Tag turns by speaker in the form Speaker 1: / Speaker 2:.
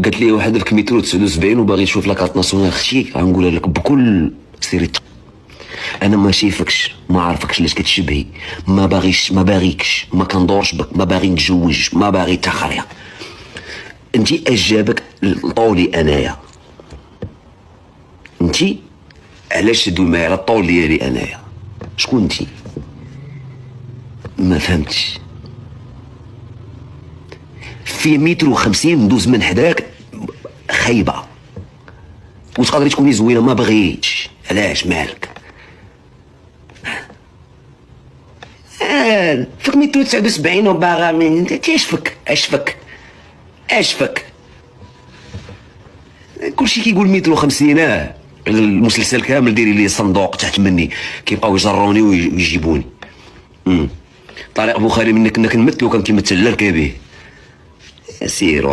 Speaker 1: قالت لي واحد في مترو 79 وباغي يشوف لاكارت ناسيونال. اختي غنقولها لك بكل سيريتي، انا ما شايفكش، ما عارفكش علاش كتشبهي، ما باغيكش، ما كندورش بك، ما باغي نتزوج، ما باغي حتى خريه. انتي اش جابك لطولي انايا؟ انتي علاش تدوي معايا على الطول ديالي انايا؟ شكون انتي؟ ما فهمتش. في متر و50 ندوز من حداك خايبه، وتقدري تكوني زوينه ما بغيتش. علاش مالك؟ فيك متر 79 وباغا من انت اشفك كلشي كيقول متر و50. المسلسل كامل ديري لي صندوق تحت مني كيبقاو يجروني ويجيبوني. طارق بوخاري منك انك نمثلو كان كيمثل لا الكبير. سير